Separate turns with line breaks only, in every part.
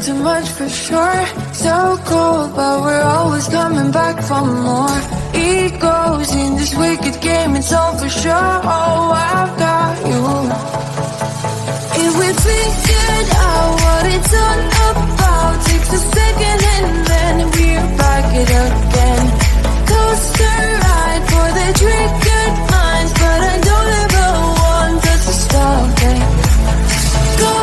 too much for sure. So cold, but we're always coming back for more. Egos in this wicked game, it's all for sure. Oh, I've got you. If we figured out what it's all about, takes a second and then we're back it again. Coaster ride for the triggered minds, but I don't ever want us to stop it. Go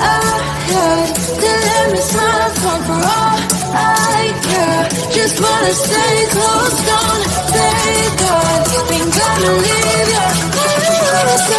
ahead, then let me smile for all I care. Just wanna stay close, don't stay gone. Ain't gonna leave you, so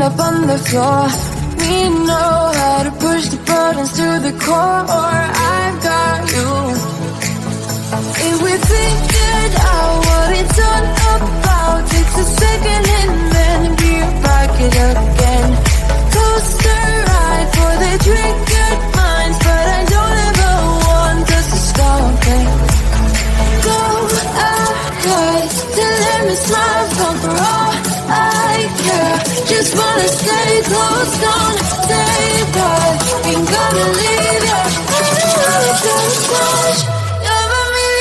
up on the floor. We know how to push the buttons to the core. I've got you. If we figured out what it's all about, takes a second and then we're back it again. Coaster ride for the triggered minds, but I don't ever want us to stop it. Go ahead, then let me smile for all I care. Just wanna stay close, don't stay back. Ain't gonna leave you, don't touch. You're a million.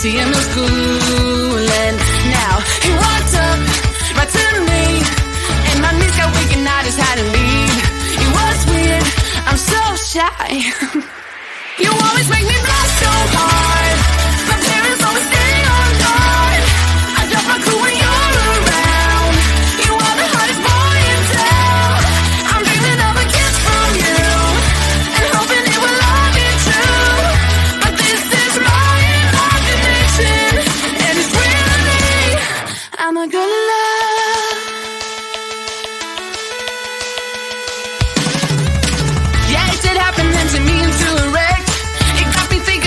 See him in school, and now he walked up right to me, and my knees got weak and I just had to leave. It was weird, I'm so shy. You always make me blush so hard. My parents always stay on guard. I drop my cool when you're around. You are the hottest boy in town. I'm dreaming of a kiss from you, and hoping it will all be true. But this is my imagination, and it's really I'm not gonna lie. Yeah, it did happen then to me into a wreck. It got me thinking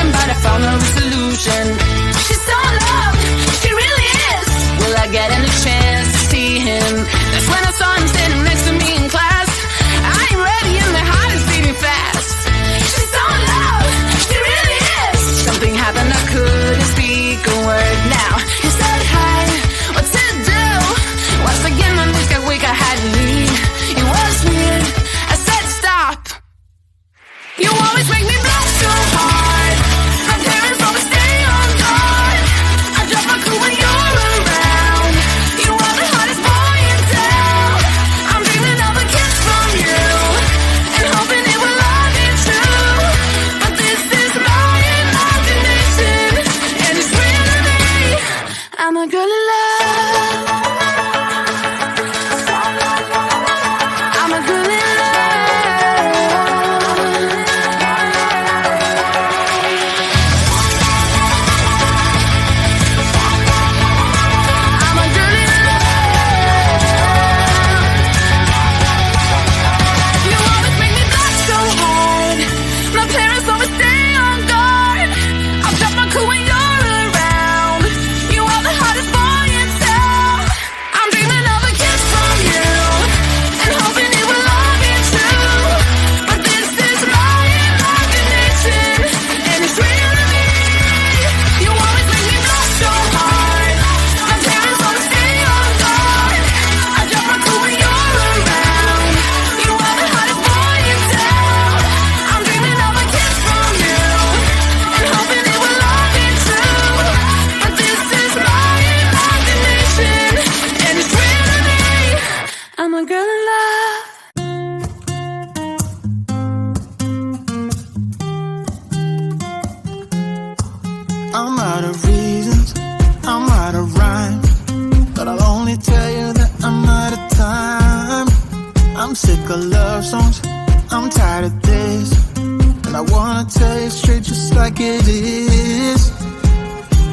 I'm sick of love songs, I'm tired of this, and I wanna tell you straight just like it is.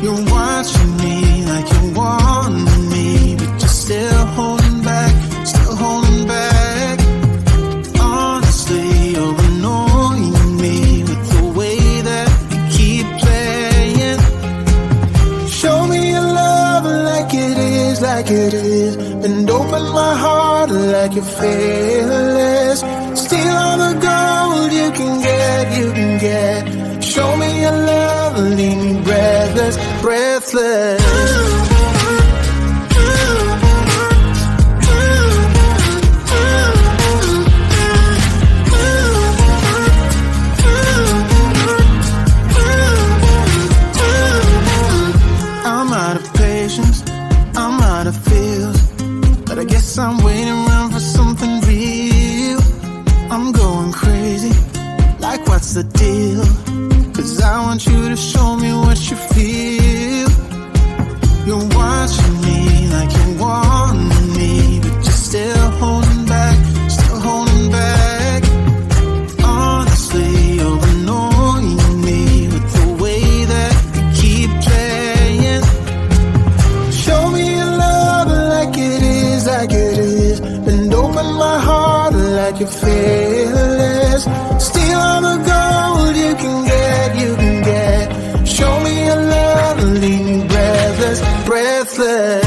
You're watching me like you want me, but you're still holding back, still holding back. Honestly, you're annoying me with the way that you keep playing. Show me your love like it is, like it is, and open my heart like you're fearless. Steal all the gold you can get, you can get. Show me your love, leave me breathless, breathless. I'm out of patience, I'm out of feels, but I guess I'm waiting around for something real. I'm going crazy, like what's the deal? 'Cause I want you to show me what you feel. You're watching me like you want me, but you're still holding back, still holding back. Honestly, you're annoying me with the way that you keep playing. Show me your love like it is, like it is, and open my heart like you're fearless. Steal all the gold you can get, you can get. Show me your love, leave me breathless, breathless.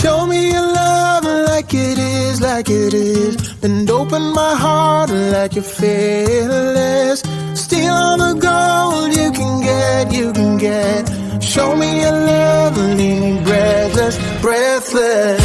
Show me your love like it is, like it is, and open my heart like you're fearless. Steal all the gold you can get, you can get. Show me your love, leave me breathless, breathless.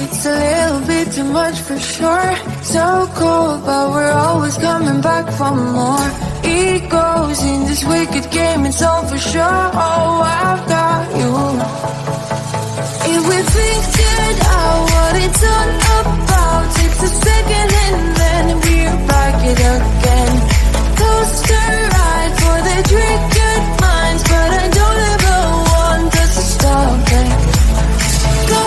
It's a little bit too much for sure. So cold, but we're always coming back for more. Egos in this wicked game, it's all for sure. Oh, I've got you. If we figured out what it's all about, takes a second and then we're back it again. Coaster ride for the triggered minds, but I don't ever want us to stop it. Go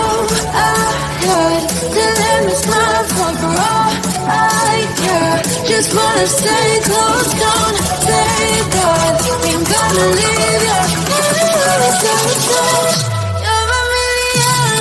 ahead, the limits not fun for all I care. Just wanna stay close, don't say that. Ain't gonna leave you, don't touch. You're a million.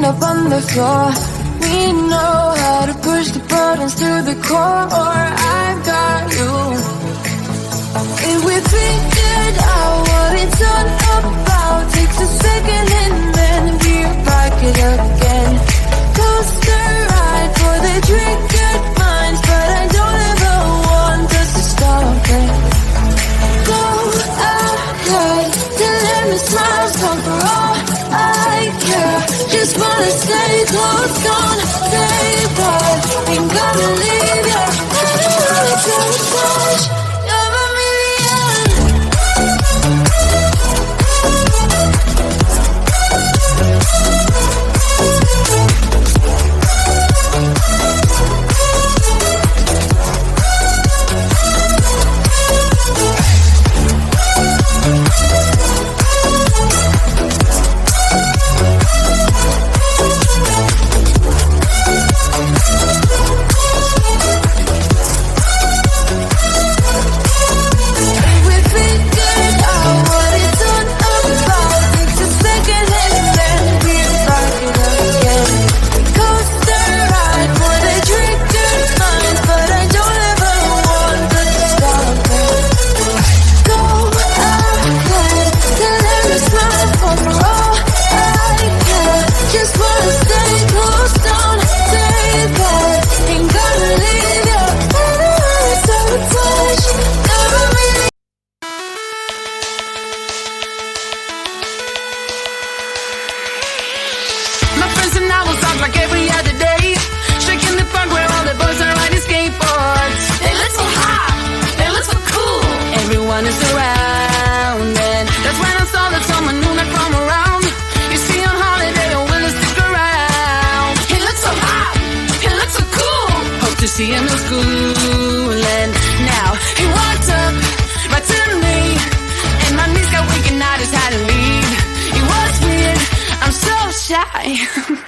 Up on the floor, we know how to push the buttons to the core. Or I've got you. If we figured out what it's all about, takes a second and then we're back it again. Coaster ride for the triggered minds, but I don't ever want us to stop it. Go ahead, the limits miles come for all I care. Just wanna stay close, don't say that. Ain't gonna leave you, don't touch. You're a million.
one is around. And that's when I saw that someone knew not from around. You see on holiday, or will it stick around? He looks so hot, he looks so cool. Hope to see him in school. And now he walked up right to me, and my knees got weak and I just had to leave. It was weird, I'm so shy.